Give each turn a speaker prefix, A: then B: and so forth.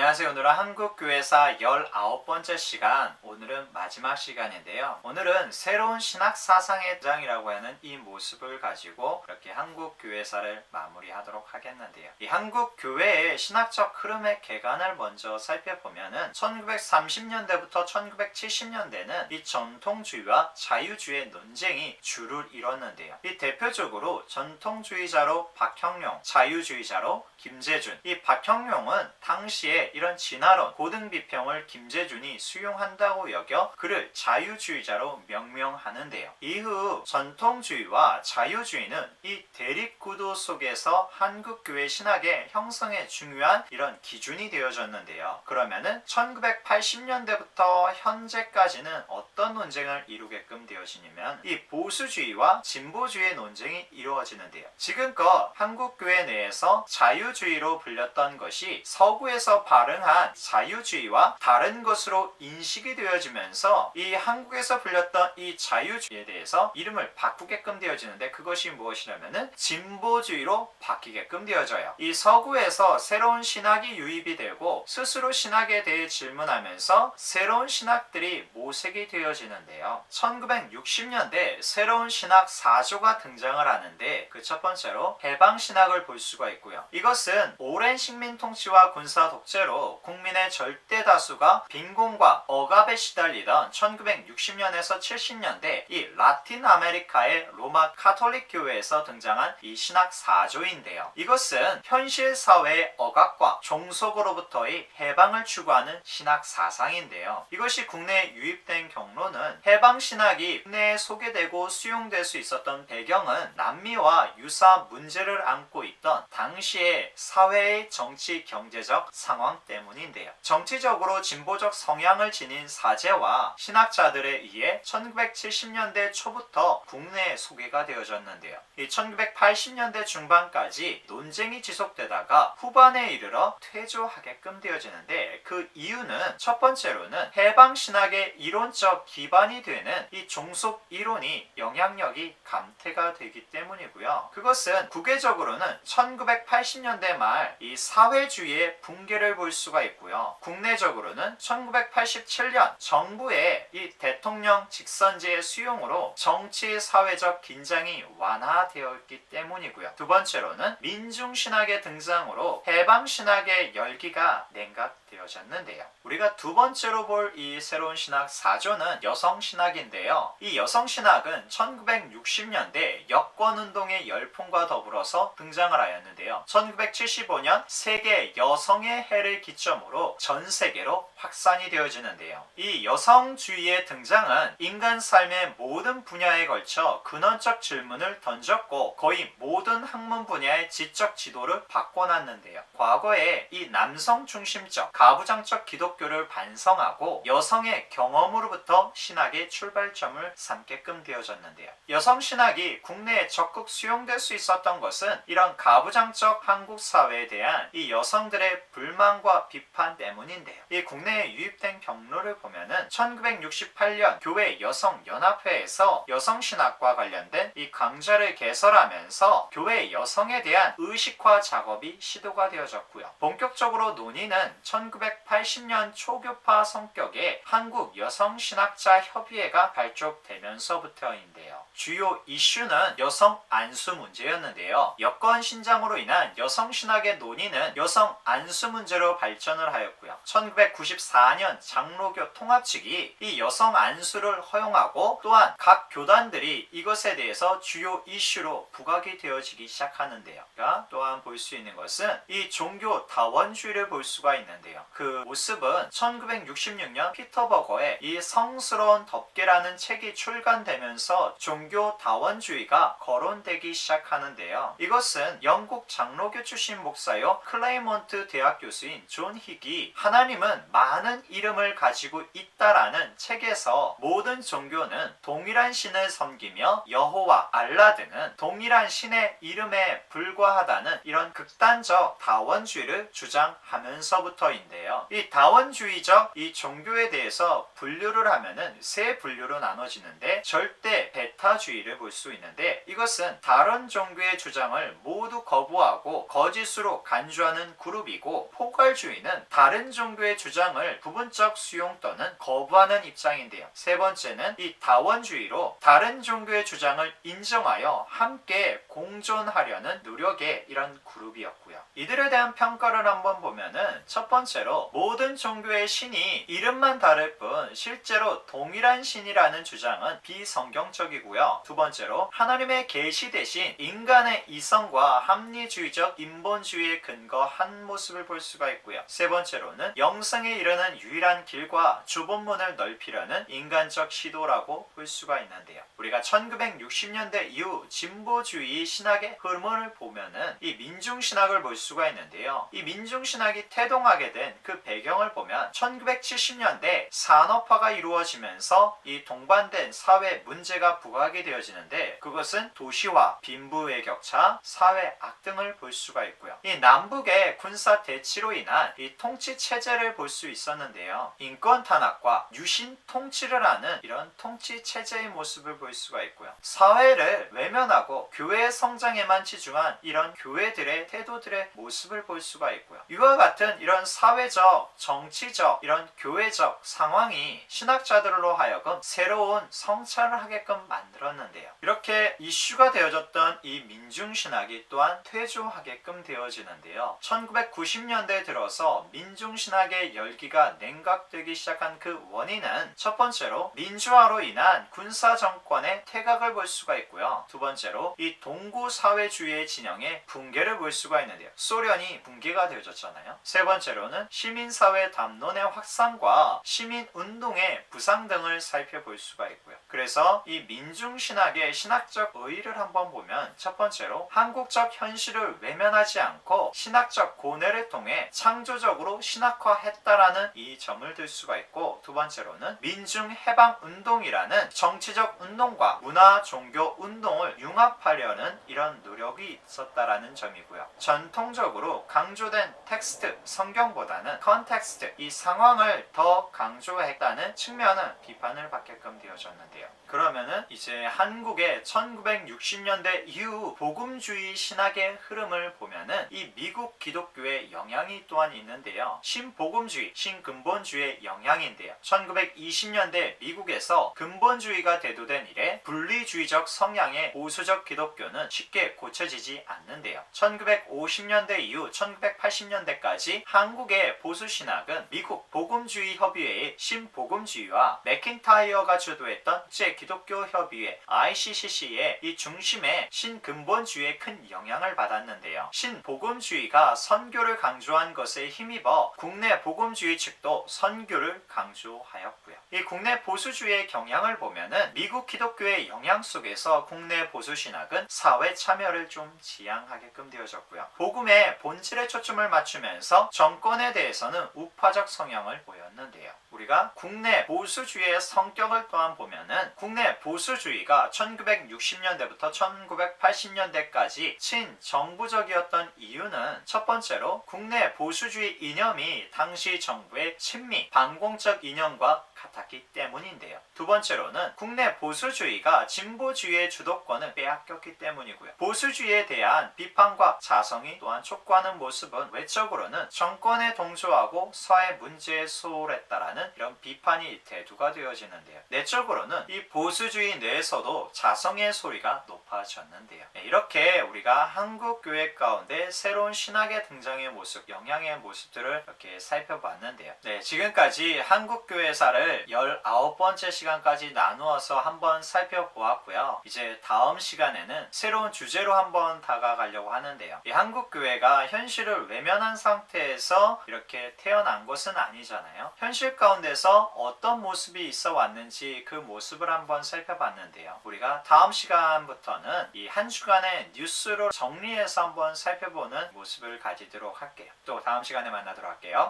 A: 안녕하세요. 오늘은 한국교회사 19번째 시간, 오늘은 마지막 시간인데요. 오늘은 새로운 신학사상의 등장이라고 하는 이 모습을 가지고 이렇게 한국교회사를 마무리하도록 하겠는데요. 이 한국교회의 신학적 흐름의 개관을 먼저 살펴보면은 1930년대부터 1970년대는 이 전통주의와 자유주의의 논쟁이 주를 이뤘는데요. 이 대표적으로 전통주의자로 박형룡, 자유주의자로 김재준. 이 박형룡은 당시에 이런 진화론, 고등비평을 김재준이 수용한다고 여겨 그를 자유주의자로 명명하는데요. 이후 전통주의와 자유주의는 이 대립구도 속에서 한국교회 신학의 형성에 중요한 이런 기준이 되어졌는데요. 그러면은 1980년대부터 현재까지는 어떤 논쟁을 이루게끔 되어지냐면 이 보수주의와 진보주의의 논쟁이 이루어지는데요. 지금껏 한국교회 내에서 자유주의로 불렸던 것이 서구에서 발흥한 자유주의와 다른 것으로 인식이 되어지면서 이 한국에서 불렸던 이 자유주의에 대해서 이름을 바꾸게끔 되어지는데, 그것이 무엇이냐면은 진보주의로 바뀌게끔 되어져요. 이 서구에서 새로운 신학이 유입이 되고 스스로 신학에 대해 질문하면서 새로운 신학들이 모색이 되어지는데요. 1960년대 새로운 신학 4조가 등장을 하는데, 그 첫 번째로 해방신학을 볼 수가 있고요. 이것은 오랜 식민 통치와 군사 독재로 국민의 절대 다수가 빈곤과 억압에 시달리던 1960년에서 70년대 이 라틴 아메리카의 로마 카톨릭 교회에서 등장한 이 신학 4조인데요. 이것은 현실 사회의 억압과 종속으로부터의 해방을 추구하는 신학 사상인데요. 이것이 국내에 유입된 경로는 해방 신학이 국내에 소개되고 수용될 수 있었던 배경은 남미와 유사 문제를 안고 있던 당시의 사회의 정치 경제적 상황 때문인데요. 정치적으로 진보적 성향을 지닌 사제와 신학자들에 의해 1970년대 초부터 국내에 소개가 되어졌는데요. 이 1980년대 중반까지 논쟁이 지속되다가 후반에 이르러 퇴조하게끔 되어지는데, 그 이유는 첫 번째로는 해방 신학의 이론적 기반이 되는 이 종속 이론이 영향력이 감퇴가 되기 때문이고요. 그것은 국외적으로는 1980년대 말 이 사회주의의 붕괴를 볼 수가 있고요. 국내적으로는 1987년 정부의 이 대통령 직선제의 수용으로 정치 사회적 긴장이 완화되었기 때문이고요. 두 번째로는 민중신학의 등장으로 해방신학의 열기가 냉각되어졌는데요. 우리가 두 번째로 볼 이 새로운 신학 4조는 여성신학인데요. 이 여성신학은 1960년대 여권운동의 열풍과 더불어서 등장을 하였는데요. 1975년 세계 여성의 해를 기점으로 전 세계로 확산이 되어지는데요. 이 여성주의의 등장은 인간 삶의 모든 분야에 걸쳐 근원적 질문을 던졌고 거의 모든 학문 분야의 지적 지도를 바꿔놨는데요. 과거에 이 남성 중심적 가부장적 기독교를 반성하고 여성의 경험으로부터 신학의 출발점을 삼게끔 되어졌는데요. 여성신학이 국내에 적극 수용될 수 있었던 것은 이런 가부장적 한국 사회에 대한 이 여성들의 불만과 비판 때문인데요. 이 국내에 유입된 경로를 보면은 1968년 교회 여성연합회에서 여성신학과 관련된 이 강좌를 개설하면서 교회 여성에 대한 의식화 작업이 시도가 되어졌고요. 본격적으로 논의는 1980년 초교파 성격의 한국 여성신학자 협의회가 발족되면서부터인데요. 주요 이슈는 여성 안수 문제였는데요. 여권 신장으로 인한 여성신학의 논의는 여성 안수 문제로 발전을 하였고요. 1994년 장로교 통합 측이 이 여성 안수를 허용하고 또한 각 교단들이 이것에 대해서 주요 이슈로 부각이 되어지기 시작하는데요. 또한 볼 수 있는 것은 이 종교 다원주의를 볼 수가 있는데요. 그 모습은 1966년 피터 버거의 이 성스러운 덮개라는 책이 출간되면서 종교 다원주의가 거론되기 시작하는데요. 이것은 영국 장로교 출신 목사요 클레이몬트 대학 교수인 존 힉이 하나님은 많은 이름을 가지고 있다라는 책에서 모든 종교는 동일한 신을 섬기며 여호와, 알라 등은 동일한 신의 이름에 불과하다는 이런 극단적 다원주의를 주장하면서부터인데요. 이 다원주의적 이 종교에 대해서 분류를 하면은 세 분류로 나눠지는데, 절대 베타주의를 볼 수 있는데, 이것은 다른 종교의 주장을 모두 거부하고 거짓으로 간주하는 그룹이고, 포괄주의 분별주의는 다른 종교의 주장을 부분적 수용 또는 거부하는 입장인데요. 세 번째는 이 다원주의로 다른 종교의 주장을 인정하여 함께 공존하려는 노력의 이런 그룹이었고요. 이들에 대한 평가를 한번 보면은 첫 번째로 모든 종교의 신이 이름만 다를 뿐 실제로 동일한 신이라는 주장은 비성경적이고요. 두 번째로 하나님의 계시 대신 인간의 이성과 합리주의적 인본주의에 근거한 모습을 볼 수가 있고요. 세 번째로는 영생에 이르는 유일한 길과 주본문을 넓히려는 인간적 시도라고 볼 수가 있는데요. 우리가 1960년대 이후 진보주의 신학의 흐름을 보면은 이 민중신학을 볼 수가 있는데요. 이 민중신학이 태동하게 된 그 배경을 보면 1970년대 산업화가 이루어지면서 이 동반된 사회 문제가 부각이 되어지는데 그것은 도시화, 빈부의 격차, 사회 악등을 볼 수가 있고요. 이 남북의 군사 대치로 인한 이 통치 체제를 볼 수 있었는데요. 인권 탄압과 유신 통치를 하는 이런 통치 체제의 모습을 볼 수가 있고요. 사회를 외면하고 교회의 성장에만 치중한 이런 교회들의 태도들의 모습을 볼 수가 있고요. 이와 같은 이런 사회적, 정치적, 이런 교회적 상황이 신학자들로 하여금 새로운 성찰을 하게끔 만들었는데요. 이렇게 이슈가 되어졌던 이 민중신학이 또한 퇴조하게끔 되어지는데요. 1990년대에 들어서 민중신학의 열기가 냉각되기 시작한 그 원인은 첫 번째로 민주화로 인한 군사정권의 퇴각을 볼 수가 있고요. 두 번째로 이 동구사회주의의 진영의 붕괴를 볼 수가 있는데요. 소련이 붕괴가 되어졌잖아요. 세 번째로는 시민사회 담론의 확산과 시민운동의 부상 등을 살펴볼 수가 있고요. 그래서 이 민중신학의 신학적 의의를 한번 보면 첫 번째로 한국적 현실을 외면하지 않고 신학적 고뇌를 통해 창조적으로 신학화했다라는 이 점을 들 수가 있고 두 번째로는 민중해방운동이라는 정치적 운동과 문화, 종교 운동을 융합하려는 이런 노력이 있었다라는 점이고요. 전통적으로 강조된 텍스트, 성경보다는 컨텍스트, 이 상황을 더 강조했다는 측면은 비판을 받게끔 되어졌는데요. 그러면은 이제 한국의 1960년대 이후 복음주의 신학의 흐름을 보면은 이 미국 기독교의 영향이 또한 있는데요. 신복음주의, 신근본주의의 영향인데요. 1920년대 미국에서 근본주의가 대두된 이래 분리주의적 성향의 보수적 기독교는 쉽게 고쳐지지 않는데요. 1950년대 이후 1980년대까지 한국의 보수신학은 미국 복음주의 협의회의 신복음주의와 맥킨타이어가 주도했던 국제 기독교 협의회 ICCC의 이 중심에 신근본주의에 큰 영향을 받았는데요. 신복음주의가 선교를 강조한 것에 힘입어 국내 복음주의 측도 선교를 강조하였고요. 이 국내 보수주의의 경향을 보면은 미국 기독교의 영향 속에서 국내 보수신학은 사회 참여를 좀 지향하게끔 되어졌고요. 복음의 본질에 초점을 맞추면서 정권에 대해서는 우파적 성향을 보였는데요. 우리가 국내 보수주의의 성격을 또한 보면은 국내 보수주의가 1960년대부터 1980년대까지 친정부적이었던 이유는 첫 번째로 국내 보수주의 이념이 당시 정부의 친미, 반공적 이념과 같았기 때문인데요. 두 번째로는 국내 보수주의가 진보주의의 주도권을 빼앗겼기 때문이고요. 보수주의에 대한 비판과 자성이 또한 촉구하는 모습은 외적으로는 정권에 동조하고 사회 문제에 소홀했다라는 이런 비판이 대두가 되어지는데요. 내적으로는 이 보수주의 내에서도 자성의 소리가 높아졌는데요. 이렇게 우리가 한국 교회 가운데 새로운 신학의 등장의 모습, 영향의 모습들을 이렇게 살펴봤는데요. 지금까지 한국 교회사를 19번째 시간까지 나누어서 한번 살펴보았고요. 이제 다음 시간에는 새로운 주제로 한번 다가가려고 하는데요. 이 한국 교회가 현실을 외면한 상태에서 이렇게 태어난 것은 아니잖아요. 현실 가운데서 어떤 모습이 있어 왔는지 그 모습을 한번 살펴봤는데요. 우리가 다음 시간부터는 이 한 주간의 뉴스로 정리해서 한번 살펴보는 모습을 가지도록 할게요. 또 다음 시간에 만나도록 할게요.